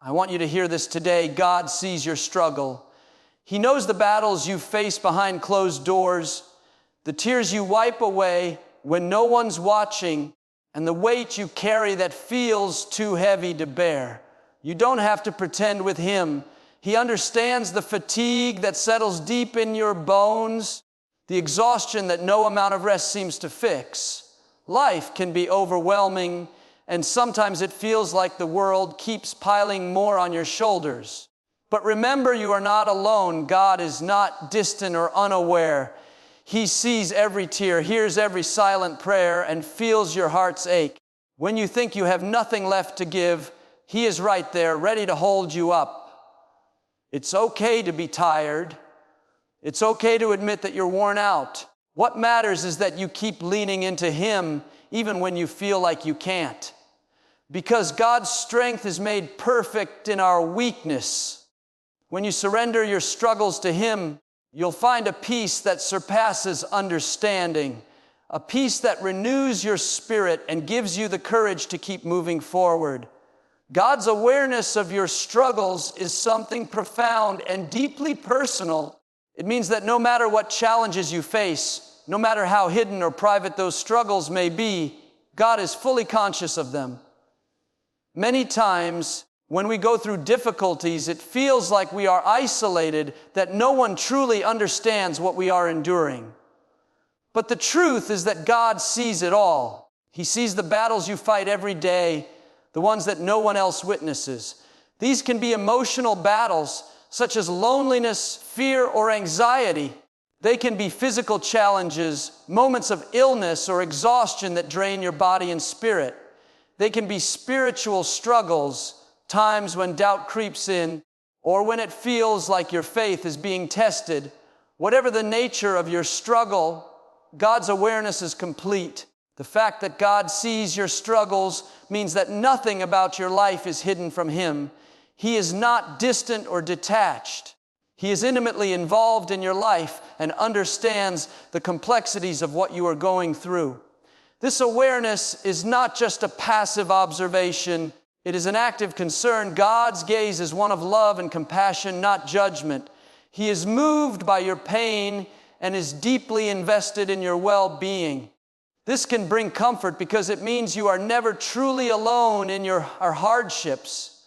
I want you to hear this today. God sees your struggle. He knows the battles you face behind closed doors, the tears you wipe away when no one's watching, and the weight you carry that feels too heavy to bear. You don't have to pretend with Him. He understands the fatigue that settles deep in your bones, the exhaustion that no amount of rest seems to fix. Life can be overwhelming, and sometimes it feels like the world keeps piling more on your shoulders. But remember, you are not alone. God is not distant or unaware. He sees every tear, hears every silent prayer, and feels your heart's ache. When you think you have nothing left to give, He is right there, ready to hold you up. It's okay to be tired. It's okay to admit that you're worn out. What matters is that you keep leaning into Him even when you feel like you can't. Because God's strength is made perfect in our weakness. When you surrender your struggles to Him, you'll find a peace that surpasses understanding, a peace that renews your spirit and gives you the courage to keep moving forward. God's awareness of your struggles is something profound and deeply personal. It means that no matter what challenges you face, no matter how hidden or private those struggles may be, God is fully conscious of them. Many times, when we go through difficulties, it feels like we are isolated, that no one truly understands what we are enduring. But the truth is that God sees it all. He sees the battles you fight every day, the ones that no one else witnesses. These can be emotional battles, such as loneliness, fear, or anxiety. They can be physical challenges, moments of illness or exhaustion that drain your body and spirit. They can be spiritual struggles, times when doubt creeps in, or when it feels like your faith is being tested. Whatever the nature of your struggle, God's awareness is complete. The fact that God sees your struggles means that nothing about your life is hidden from Him. He is not distant or detached. He is intimately involved in your life and understands the complexities of what you are going through. This awareness is not just a passive observation. It is an active concern. God's gaze is one of love and compassion, not judgment. He is moved by your pain and is deeply invested in your well-being. This can bring comfort because it means you are never truly alone in your hardships.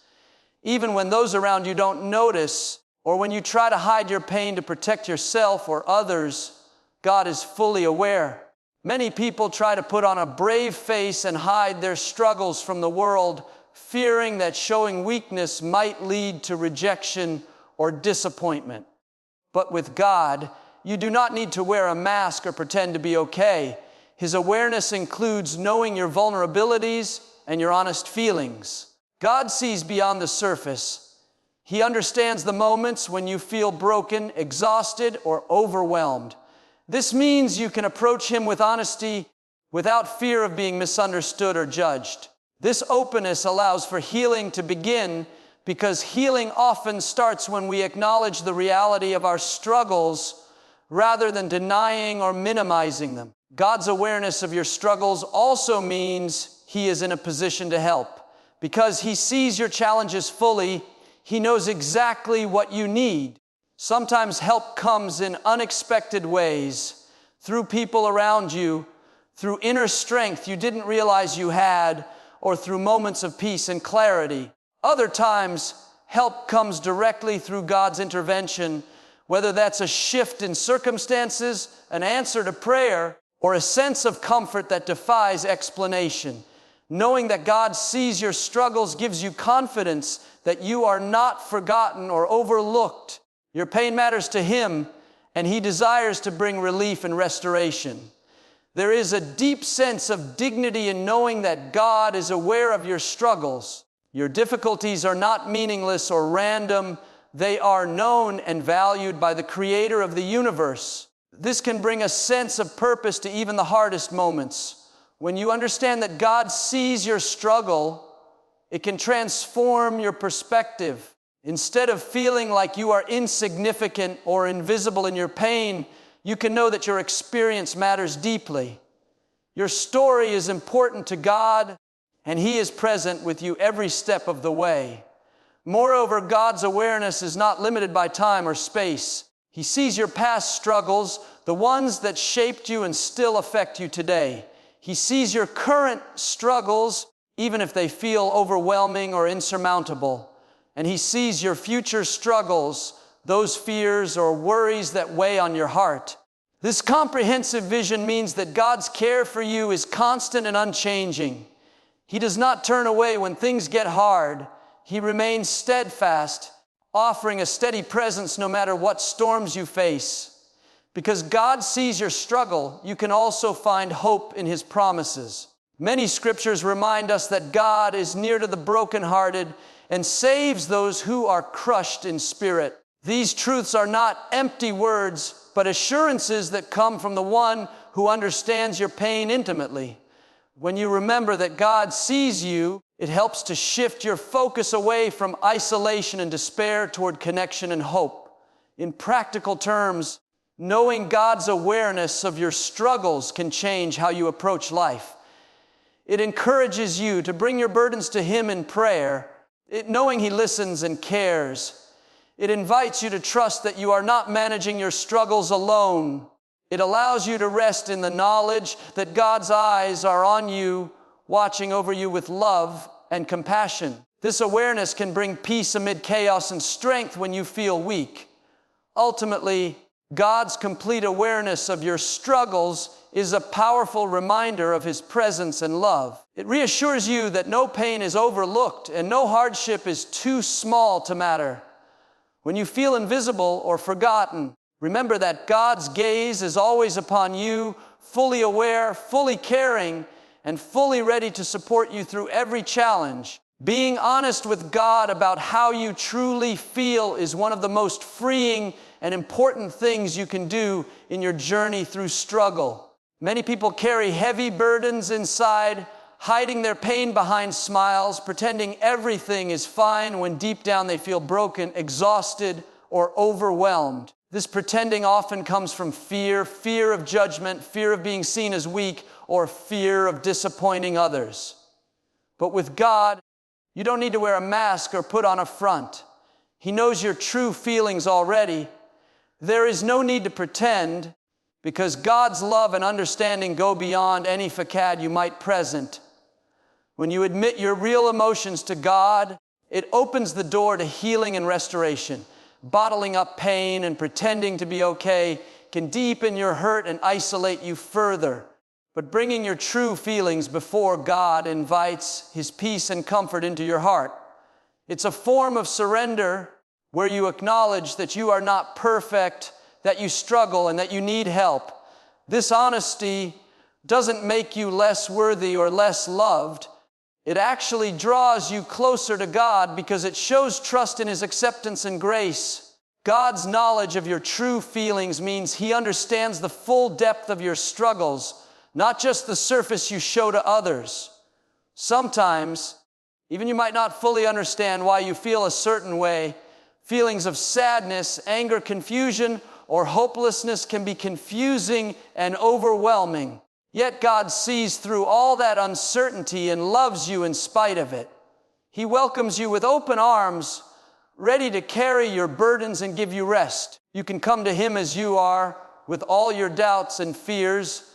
Even when those around you don't notice, or when you try to hide your pain to protect yourself or others, God is fully aware. Many people try to put on a brave face and hide their struggles from the world, fearing that showing weakness might lead to rejection or disappointment. But with God, you do not need to wear a mask or pretend to be okay. His awareness includes knowing your vulnerabilities and your honest feelings. God sees beyond the surface. He understands the moments when you feel broken, exhausted, or overwhelmed. This means you can approach Him with honesty without fear of being misunderstood or judged. This openness allows for healing to begin because healing often starts when we acknowledge the reality of our struggles rather than denying or minimizing them. God's awareness of your struggles also means He is in a position to help. Because He sees your challenges fully, He knows exactly what you need. Sometimes help comes in unexpected ways, through people around you, through inner strength you didn't realize you had, or through moments of peace and clarity. Other times, help comes directly through God's intervention, whether that's a shift in circumstances, an answer to prayer, or a sense of comfort that defies explanation. Knowing that God sees your struggles gives you confidence that you are not forgotten or overlooked. Your pain matters to Him, and He desires to bring relief and restoration. There is a deep sense of dignity in knowing that God is aware of your struggles. Your difficulties are not meaningless or random. They are known and valued by the Creator of the universe. This can bring a sense of purpose to even the hardest moments. When you understand that God sees your struggle, it can transform your perspective. Instead of feeling like you are insignificant or invisible in your pain, you can know that your experience matters deeply. Your story is important to God, and He is present with you every step of the way. Moreover, God's awareness is not limited by time or space. He sees your past struggles, the ones that shaped you and still affect you today. He sees your current struggles, even if they feel overwhelming or insurmountable. And He sees your future struggles, those fears or worries that weigh on your heart. This comprehensive vision means that God's care for you is constant and unchanging. He does not turn away when things get hard. He remains steadfast, offering a steady presence no matter what storms you face. Because God sees your struggle, you can also find hope in His promises. Many scriptures remind us that God is near to the brokenhearted and saves those who are crushed in spirit. These truths are not empty words, but assurances that come from the one who understands your pain intimately. When you remember that God sees you, it helps to shift your focus away from isolation and despair toward connection and hope. In practical terms, knowing God's awareness of your struggles can change how you approach life. It encourages you to bring your burdens to Him in prayer, knowing He listens and cares. It invites you to trust that you are not managing your struggles alone. It allows you to rest in the knowledge that God's eyes are on you, watching over you with love and compassion. This awareness can bring peace amid chaos and strength when you feel weak. Ultimately, God's complete awareness of your struggles is a powerful reminder of His presence and love. It reassures you that no pain is overlooked and no hardship is too small to matter. When you feel invisible or forgotten, remember that God's gaze is always upon you, fully aware, fully caring, and fully ready to support you through every challenge. Being honest with God about how you truly feel is one of the most freeing and important things you can do in your journey through struggle. Many people carry heavy burdens inside, hiding their pain behind smiles, pretending everything is fine when deep down they feel broken, exhausted, or overwhelmed. This pretending often comes from fear of judgment, fear of being seen as weak, or fear of disappointing others. But with God, you don't need to wear a mask or put on a front. He knows your true feelings already. There is no need to pretend, because God's love and understanding go beyond any facade you might present. When you admit your real emotions to God, it opens the door to healing and restoration. Bottling up pain and pretending to be okay can deepen your hurt and isolate you further. But bringing your true feelings before God invites His peace and comfort into your heart. It's a form of surrender where you acknowledge that you are not perfect, that you struggle, and that you need help. This honesty doesn't make you less worthy or less loved. It actually draws you closer to God because it shows trust in His acceptance and grace. God's knowledge of your true feelings means He understands the full depth of your struggles, not just the surface you show to others. Sometimes, even you might not fully understand why you feel a certain way. Feelings of sadness, anger, confusion, or hopelessness can be confusing and overwhelming. Yet God sees through all that uncertainty and loves you in spite of it. He welcomes you with open arms, ready to carry your burdens and give you rest. You can come to Him as you are, with all your doubts and fears,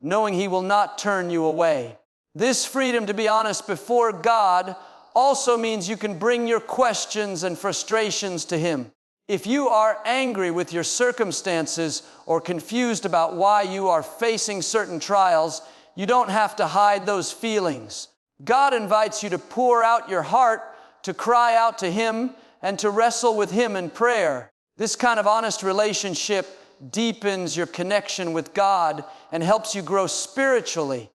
knowing He will not turn you away. This freedom to be honest before God also means you can bring your questions and frustrations to Him. If you are angry with your circumstances or confused about why you are facing certain trials, you don't have to hide those feelings. God invites you to pour out your heart, to cry out to Him, and to wrestle with Him in prayer. This kind of honest relationship deepens your connection with God and helps you grow spiritually.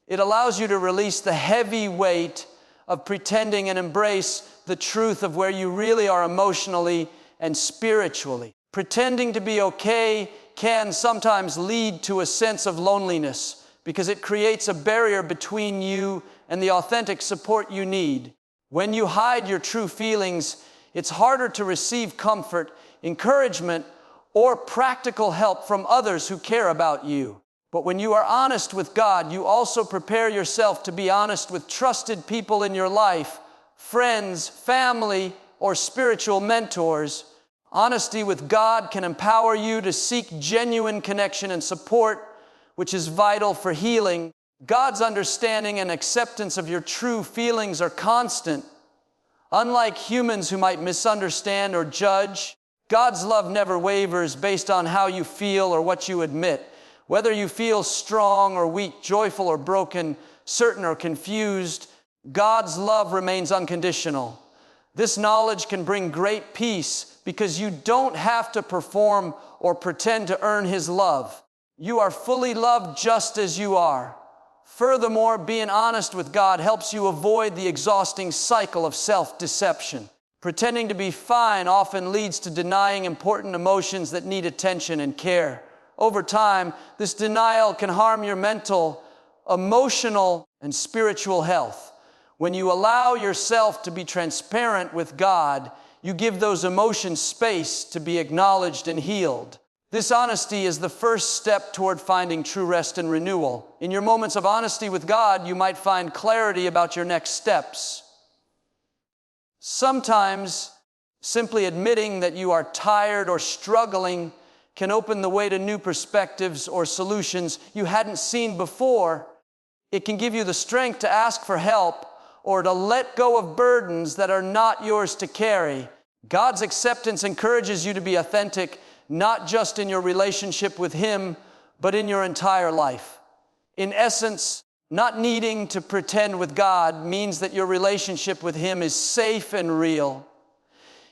It allows you to release the heavy weight of pretending and embrace the truth of where you really are emotionally and spiritually. Pretending to be okay can sometimes lead to a sense of loneliness because it creates a barrier between you and the authentic support you need. When you hide your true feelings, it's harder to receive comfort, encouragement, or practical help from others who care about you. But when you are honest with God, you also prepare yourself to be honest with trusted people in your life, friends, family, or spiritual mentors. Honesty with God can empower you to seek genuine connection and support, which is vital for healing. God's understanding and acceptance of your true feelings are constant. Unlike humans who might misunderstand or judge, God's love never wavers based on how you feel or what you admit. Whether you feel strong or weak, joyful or broken, certain or confused, God's love remains unconditional. This knowledge can bring great peace because you don't have to perform or pretend to earn His love. You are fully loved just as you are. Furthermore, being honest with God helps you avoid the exhausting cycle of self-deception. Pretending to be fine often leads to denying important emotions that need attention and care. Over time, this denial can harm your mental, emotional, and spiritual health. When you allow yourself to be transparent with God, you give those emotions space to be acknowledged and healed. This honesty is the first step toward finding true rest and renewal. In your moments of honesty with God, you might find clarity about your next steps. Sometimes, simply admitting that you are tired or struggling can open the way to new perspectives or solutions you hadn't seen before. It can give you the strength to ask for help or to let go of burdens that are not yours to carry. God's acceptance encourages you to be authentic, not just in your relationship with Him, but in your entire life. In essence, not needing to pretend with God means that your relationship with Him is safe and real.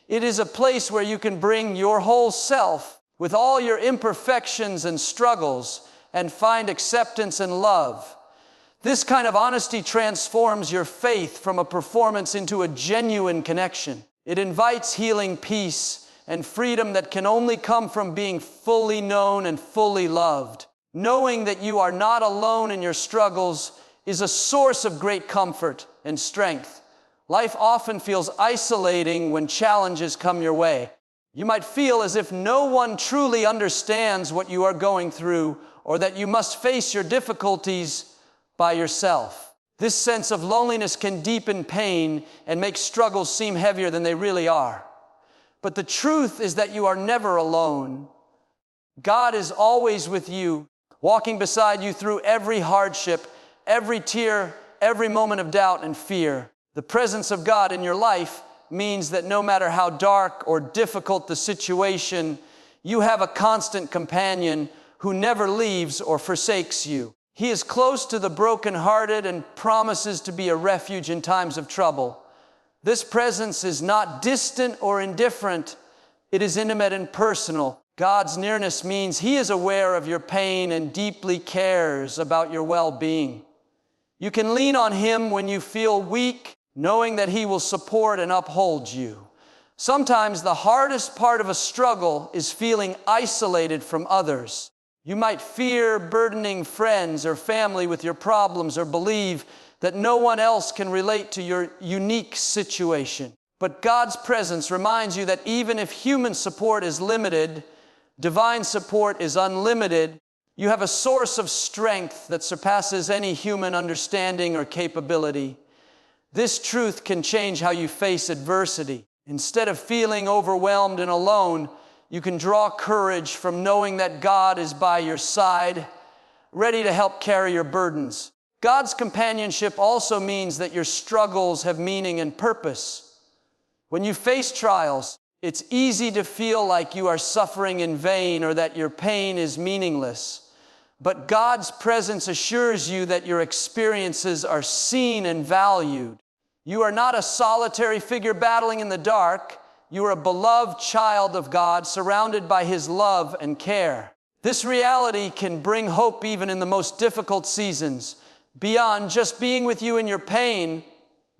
It is a place where you can bring your whole self with all your imperfections and struggles and find acceptance and love. This kind of honesty transforms your faith from a performance into a genuine connection. It invites healing, peace, and freedom that can only come from being fully known and fully loved. Knowing that you are not alone in your struggles is a source of great comfort and strength. Life often feels isolating when challenges come your way. You might feel as if no one truly understands what you are going through, or that you must face your difficulties by yourself. This sense of loneliness can deepen pain and make struggles seem heavier than they really are. But the truth is that you are never alone. God is always with you, walking beside you through every hardship, every tear, every moment of doubt and fear. The presence of God in your life means that no matter how dark or difficult the situation, you have a constant companion who never leaves or forsakes you. He is close to the brokenhearted and promises to be a refuge in times of trouble. This presence is not distant or indifferent. It is intimate and personal. God's nearness means He is aware of your pain and deeply cares about your well-being. You can lean on Him when you feel weak, knowing that He will support and uphold you. Sometimes the hardest part of a struggle is feeling isolated from others. You might fear burdening friends or family with your problems, or believe that no one else can relate to your unique situation. But God's presence reminds you that even if human support is limited, divine support is unlimited. You have a source of strength that surpasses any human understanding or capability. This truth can change how you face adversity. Instead of feeling overwhelmed and alone, you can draw courage from knowing that God is by your side, ready to help carry your burdens. God's companionship also means that your struggles have meaning and purpose. When you face trials, it's easy to feel like you are suffering in vain or that your pain is meaningless. But God's presence assures you that your experiences are seen and valued. You are not a solitary figure battling in the dark. You are a beloved child of God, surrounded by His love and care. This reality can bring hope even in the most difficult seasons. Beyond just being with you in your pain,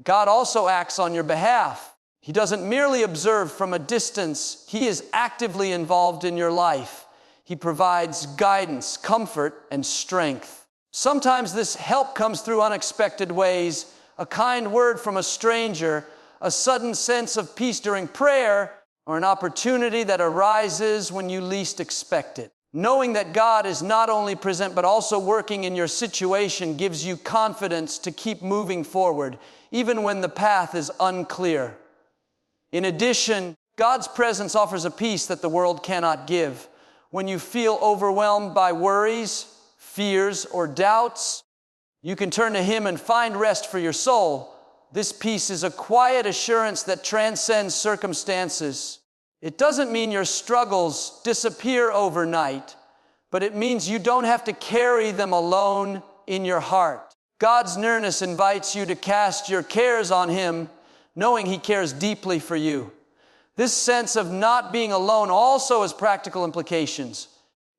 God also acts on your behalf. He doesn't merely observe from a distance. He is actively involved in your life. He provides guidance, comfort, and strength. Sometimes this help comes through unexpected ways: a kind word from a stranger, a sudden sense of peace during prayer, or an opportunity that arises when you least expect it. Knowing that God is not only present but also working in your situation gives you confidence to keep moving forward, even when the path is unclear. In addition, God's presence offers a peace that the world cannot give. When you feel overwhelmed by worries, fears, or doubts, you can turn to Him and find rest for your soul. This peace is a quiet assurance that transcends circumstances. It doesn't mean your struggles disappear overnight, but it means you don't have to carry them alone in your heart. God's nearness invites you to cast your cares on Him, knowing He cares deeply for you. This sense of not being alone also has practical implications.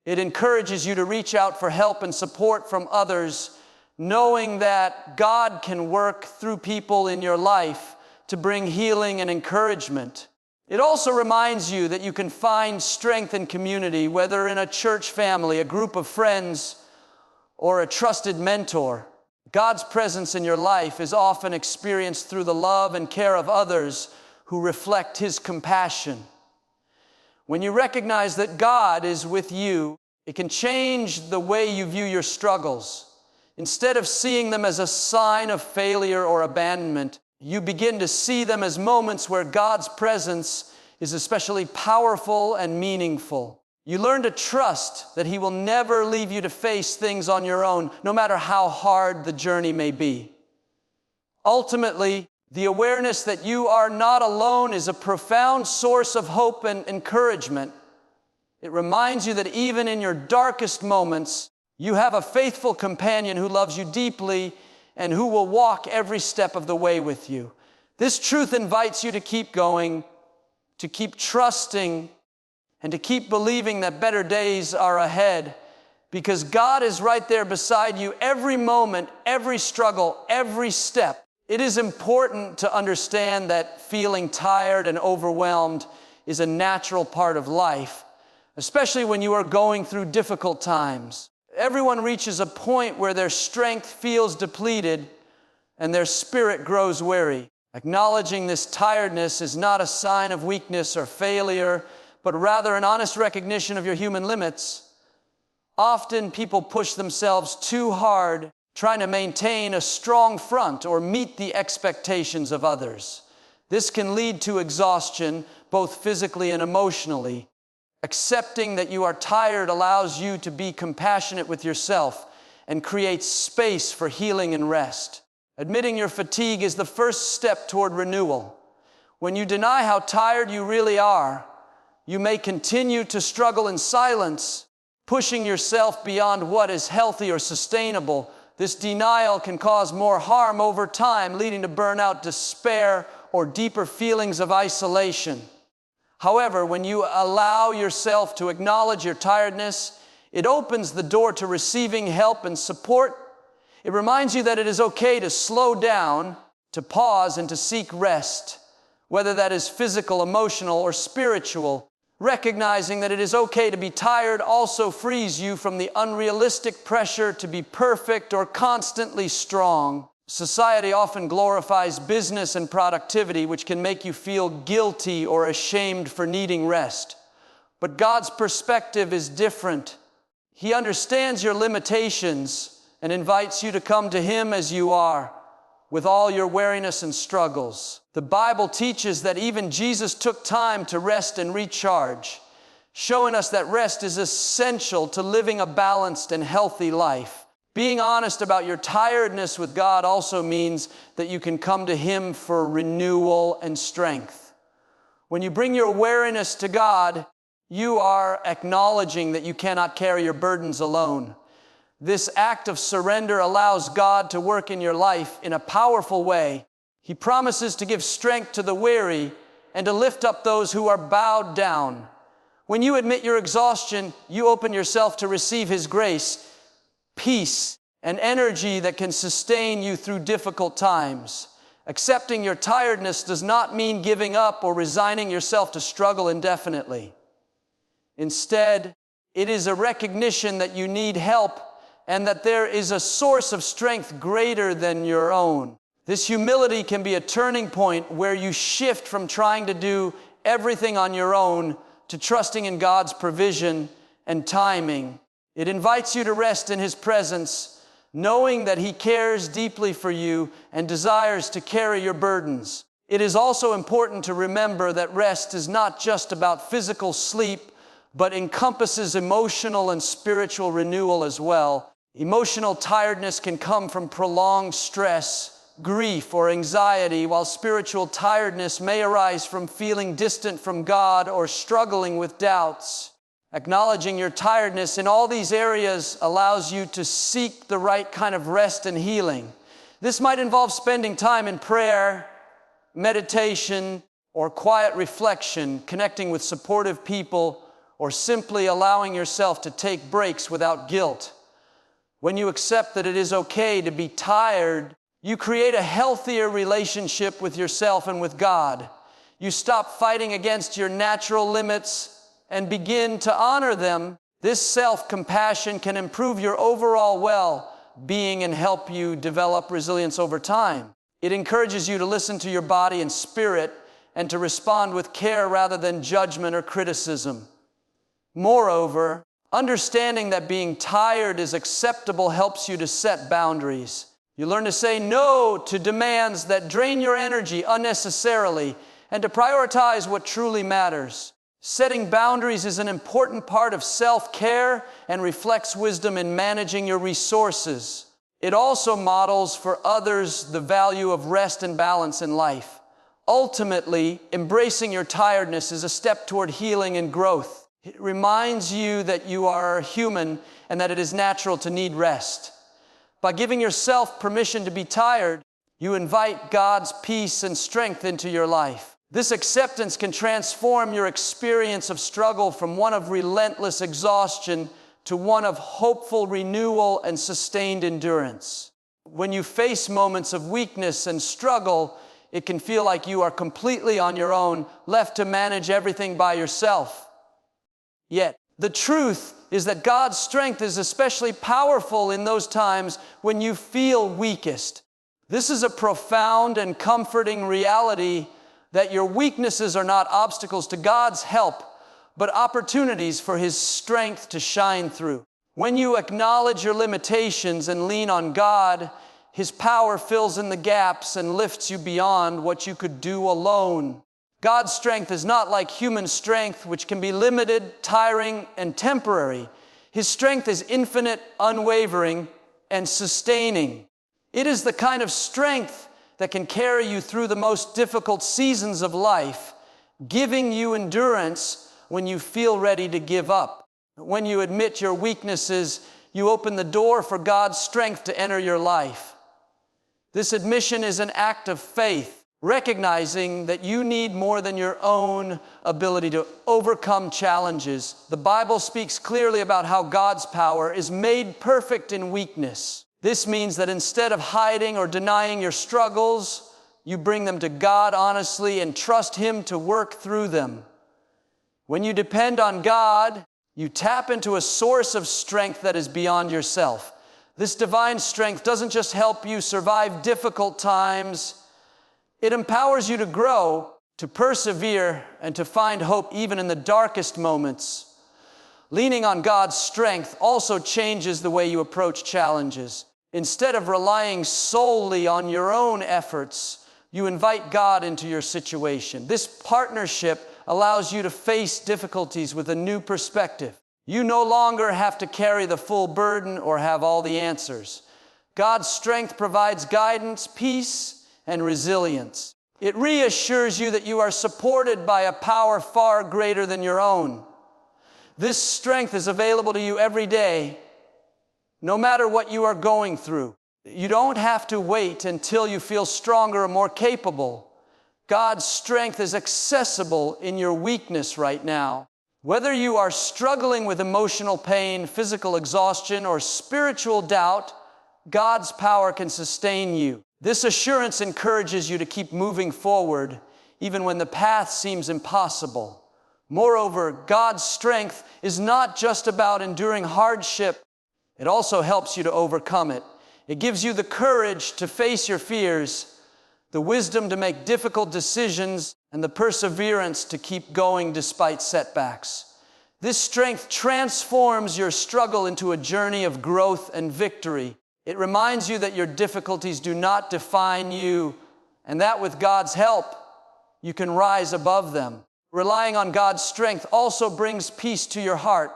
It encourages you to reach out for help and support from others, knowing that God can work through people in your life to bring healing and encouragement. It also reminds you that you can find strength in community, whether in a church family, a group of friends, or a trusted mentor. God's presence in your life is often experienced through the love and care of others who reflect His compassion. When you recognize that God is with you, it can change the way you view your struggles. Instead of seeing them as a sign of failure or abandonment, you begin to see them as moments where God's presence is especially powerful and meaningful. You learn to trust that He will never leave you to face things on your own, no matter how hard the journey may be. Ultimately, the awareness that you are not alone is a profound source of hope and encouragement. It reminds you that even in your darkest moments, you have a faithful companion who loves you deeply and who will walk every step of the way with you. This truth invites you to keep going, to keep trusting, and to keep believing that better days are ahead, because God is right there beside you every moment, every struggle, every step. It is important to understand that feeling tired and overwhelmed is a natural part of life, especially when you are going through difficult times. Everyone reaches a point where their strength feels depleted and their spirit grows weary. Acknowledging this tiredness is not a sign of weakness or failure, but rather an honest recognition of your human limits. Often people push themselves too hard, trying to maintain a strong front or meet the expectations of others. This can lead to exhaustion, both physically and emotionally. Accepting that you are tired allows you to be compassionate with yourself and creates space for healing and rest. Admitting your fatigue is the first step toward renewal. When you deny how tired you really are, you may continue to struggle in silence, pushing yourself beyond what is healthy or sustainable. This denial can cause more harm over time, leading to burnout, despair, or deeper feelings of isolation. However, when you allow yourself to acknowledge your tiredness, it opens the door to receiving help and support. It reminds you that it is okay to slow down, to pause, and to seek rest, whether that is physical, emotional, or spiritual. Recognizing that it is okay to be tired also frees you from the unrealistic pressure to be perfect or constantly strong. Society often glorifies business and productivity, which can make you feel guilty or ashamed for needing rest. But God's perspective is different. He understands your limitations and invites you to come to Him as you are, with all your weariness and struggles. The Bible teaches that even Jesus took time to rest and recharge, showing us that rest is essential to living a balanced and healthy life. Being honest about your tiredness with God also means that you can come to Him for renewal and strength. When you bring your weariness to God, you are acknowledging that you cannot carry your burdens alone. This act of surrender allows God to work in your life in a powerful way. He promises to give strength to the weary and to lift up those who are bowed down. When you admit your exhaustion, you open yourself to receive His grace, peace, and energy that can sustain you through difficult times. Accepting your tiredness does not mean giving up or resigning yourself to struggle indefinitely. Instead, it is a recognition that you need help and that there is a source of strength greater than your own. This humility can be a turning point where you shift from trying to do everything on your own to trusting in God's provision and timing. It invites you to rest in His presence, knowing that He cares deeply for you and desires to carry your burdens. It is also important to remember that rest is not just about physical sleep, but encompasses emotional and spiritual renewal as well. Emotional tiredness can come from prolonged stress, grief, or anxiety, while spiritual tiredness may arise from feeling distant from God or struggling with doubts. Acknowledging your tiredness in all these areas allows you to seek the right kind of rest and healing. This might involve spending time in prayer, meditation, or quiet reflection, connecting with supportive people, or simply allowing yourself to take breaks without guilt. When you accept that it is okay to be tired, you create a healthier relationship with yourself and with God. You stop fighting against your natural limits and begin to honor them. This self-compassion can improve your overall well-being and help you develop resilience over time. It encourages you to listen to your body and spirit and to respond with care rather than judgment or criticism. Moreover, understanding that being tired is acceptable helps you to set boundaries. You learn to say no to demands that drain your energy unnecessarily and to prioritize what truly matters. Setting boundaries is an important part of self-care and reflects wisdom in managing your resources. It also models for others the value of rest and balance in life. Ultimately, embracing your tiredness is a step toward healing and growth. It reminds you that you are human and that it is natural to need rest. By giving yourself permission to be tired, you invite God's peace and strength into your life. This acceptance can transform your experience of struggle from one of relentless exhaustion to one of hopeful renewal and sustained endurance. When you face moments of weakness and struggle, it can feel like you are completely on your own, left to manage everything by yourself. Yet, the truth is that God's strength is especially powerful in those times when you feel weakest. This is a profound and comforting reality that your weaknesses are not obstacles to God's help, but opportunities for His strength to shine through. When you acknowledge your limitations and lean on God, His power fills in the gaps and lifts you beyond what you could do alone. God's strength is not like human strength, which can be limited, tiring, and temporary. His strength is infinite, unwavering, and sustaining. It is the kind of strength that can carry you through the most difficult seasons of life, giving you endurance when you feel ready to give up. When you admit your weaknesses, you open the door for God's strength to enter your life. This admission is an act of faith, recognizing that you need more than your own ability to overcome challenges. The Bible speaks clearly about how God's power is made perfect in weakness. This means that instead of hiding or denying your struggles, you bring them to God honestly and trust Him to work through them. When you depend on God, you tap into a source of strength that is beyond yourself. This divine strength doesn't just help you survive difficult times, it empowers you to grow, to persevere, and to find hope even in the darkest moments. Leaning on God's strength also changes the way you approach challenges. Instead of relying solely on your own efforts, you invite God into your situation. This partnership allows you to face difficulties with a new perspective. You no longer have to carry the full burden or have all the answers. God's strength provides guidance, peace, and resilience. It reassures you that you are supported by a power far greater than your own. This strength is available to you every day, no matter what you are going through. You don't have to wait until you feel stronger or more capable. God's strength is accessible in your weakness right now. Whether you are struggling with emotional pain, physical exhaustion, or spiritual doubt, God's power can sustain you. This assurance encourages you to keep moving forward, even when the path seems impossible. Moreover, God's strength is not just about enduring hardship. It also helps you to overcome it. It gives you the courage to face your fears, the wisdom to make difficult decisions, and the perseverance to keep going despite setbacks. This strength transforms your struggle into a journey of growth and victory. It reminds you that your difficulties do not define you, and that with God's help, you can rise above them. Relying on God's strength also brings peace to your heart.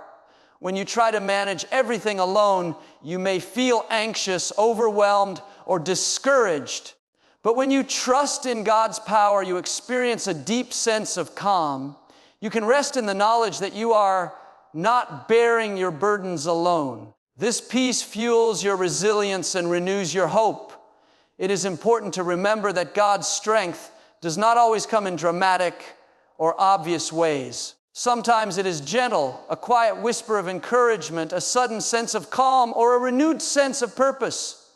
When you try to manage everything alone, you may feel anxious, overwhelmed, or discouraged. But when you trust in God's power, you experience a deep sense of calm. You can rest in the knowledge that you are not bearing your burdens alone. This peace fuels your resilience and renews your hope. It is important to remember that God's strength does not always come in dramatic or obvious ways. Sometimes it is gentle, a quiet whisper of encouragement, a sudden sense of calm, or a renewed sense of purpose.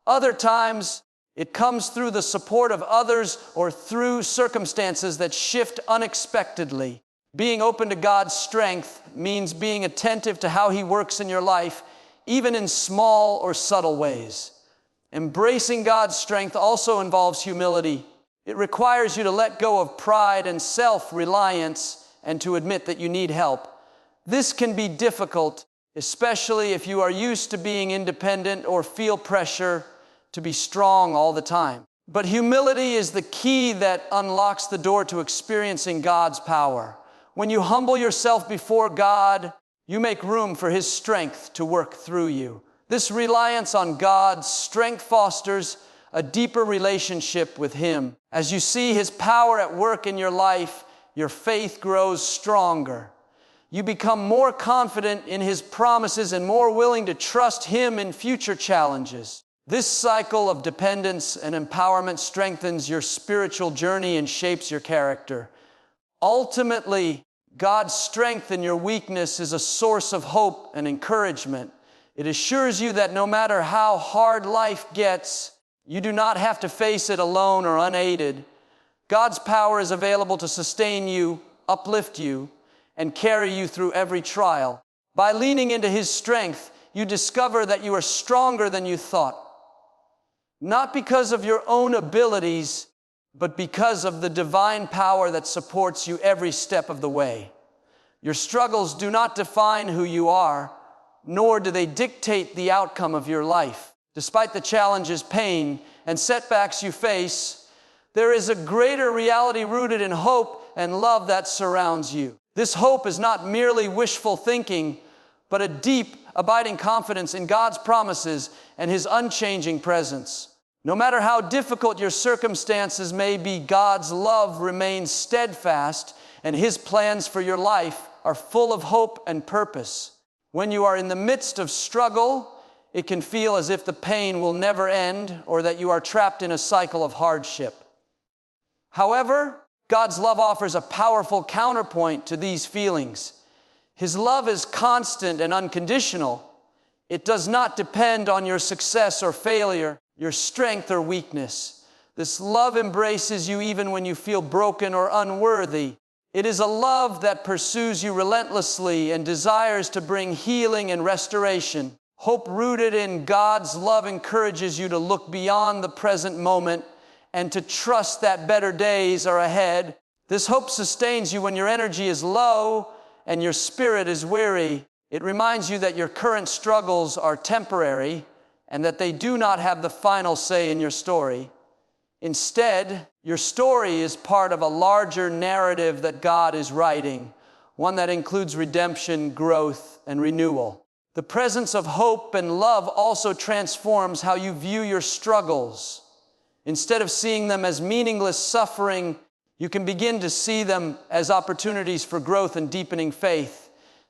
Other times, it comes through the support of others or through circumstances that shift unexpectedly. Being open to God's strength means being attentive to how He works in your life, even in small or subtle ways. Embracing God's strength also involves humility. It requires you to let go of pride and self-reliance and to admit that you need help. This can be difficult, especially if you are used to being independent or feel pressure to be strong all the time. But humility is the key that unlocks the door to experiencing God's power. When you humble yourself before God, you make room for His strength to work through you. This reliance on God's strength fosters a deeper relationship with Him. As you see His power at work in your life, your faith grows stronger. You become more confident in His promises and more willing to trust Him in future challenges. This cycle of dependence and empowerment strengthens your spiritual journey and shapes your character. Ultimately, God's strength in your weakness is a source of hope and encouragement. It assures you that no matter how hard life gets, you do not have to face it alone or unaided. God's power is available to sustain you, uplift you, and carry you through every trial. By leaning into His strength, you discover that you are stronger than you thought. Not because of your own abilities, but because of the divine power that supports you every step of the way. Your struggles do not define who you are, nor do they dictate the outcome of your life. Despite the challenges, pain, and setbacks you face, there is a greater reality rooted in hope and love that surrounds you. This hope is not merely wishful thinking, but a deep, abiding confidence in God's promises and His unchanging presence. No matter how difficult your circumstances may be, God's love remains steadfast, and His plans for your life are full of hope and purpose. When you are in the midst of struggle, it can feel as if the pain will never end or that you are trapped in a cycle of hardship. However, God's love offers a powerful counterpoint to these feelings. His love is constant and unconditional. It does not depend on your success or failure, your strength or weakness. This love embraces you even when you feel broken or unworthy. It is a love that pursues you relentlessly and desires to bring healing and restoration. Hope rooted in God's love encourages you to look beyond the present moment and to trust that better days are ahead. This hope sustains you when your energy is low and your spirit is weary. It reminds you that your current struggles are temporary and that they do not have the final say in your story. Instead, your story is part of a larger narrative that God is writing, one that includes redemption, growth, and renewal. The presence of hope and love also transforms how you view your struggles. Instead of seeing them as meaningless suffering, you can begin to see them as opportunities for growth and deepening faith.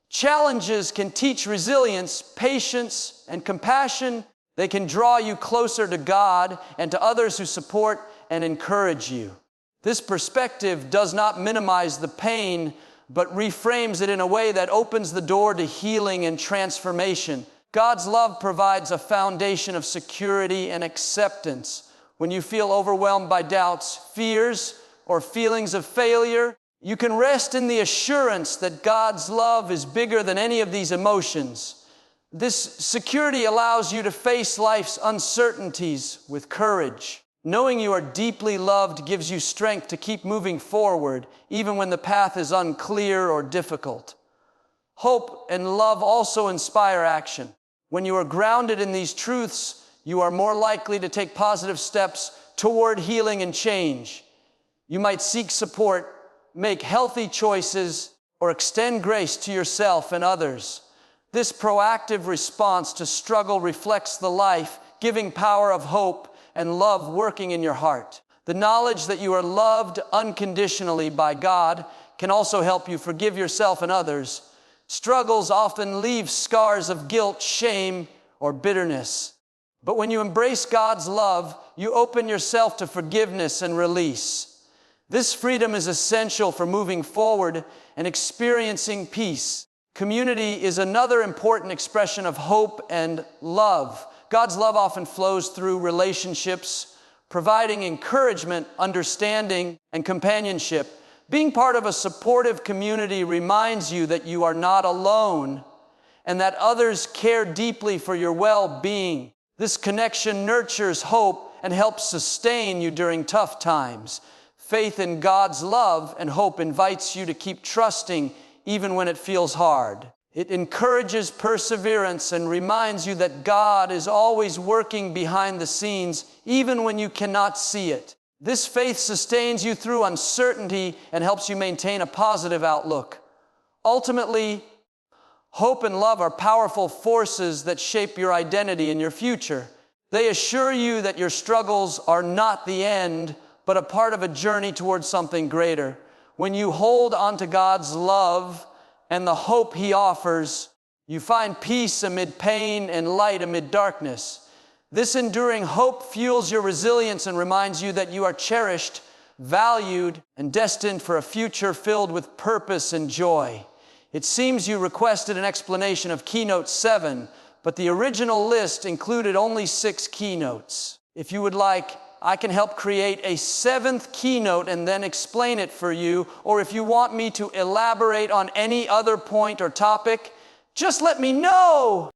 Challenges can teach resilience, patience, and compassion. They can draw you closer to God and to others who support and encourage you. This perspective does not minimize the pain, but reframes it in a way that opens the door to healing and transformation. God's love provides a foundation of security and acceptance. When you feel overwhelmed by doubts, fears, or feelings of failure, you can rest in the assurance that God's love is bigger than any of these emotions. This security allows you to face life's uncertainties with courage. Knowing you are deeply loved gives you strength to keep moving forward, even when the path is unclear or difficult. Hope and love also inspire action. When you are grounded in these truths, you are more likely to take positive steps toward healing and change. You might seek support, make healthy choices, or extend grace to yourself and others. This proactive response to struggle reflects the life-giving power of hope and love working in your heart. The knowledge that you are loved unconditionally by God can also help you forgive yourself and others. Struggles often leave scars of guilt, shame, or bitterness. But when you embrace God's love, you open yourself to forgiveness and release. This freedom is essential for moving forward and experiencing peace. Community is another important expression of hope and love. God's love often flows through relationships, providing encouragement, understanding, and companionship. Being part of a supportive community reminds you that you are not alone and that others care deeply for your well-being. This connection nurtures hope and helps sustain you during tough times. Faith in God's love and hope invites you to keep trusting even when it feels hard. It encourages perseverance and reminds you that God is always working behind the scenes, even when you cannot see it. This faith sustains you through uncertainty and helps you maintain a positive outlook. Ultimately, hope and love are powerful forces that shape your identity and your future. They assure you that your struggles are not the end, but a part of a journey towards something greater. When you hold on to God's love and the hope He offers, you find peace amid pain and light amid darkness. This enduring hope fuels your resilience and reminds you that you are cherished, valued, and destined for a future filled with purpose and joy. It seems you requested an explanation of keynote 7, but the original list included only 6 keynotes. If you would like, I can help create a 7th keynote and then explain it for you, or if you want me to elaborate on any other point or topic, just let me know.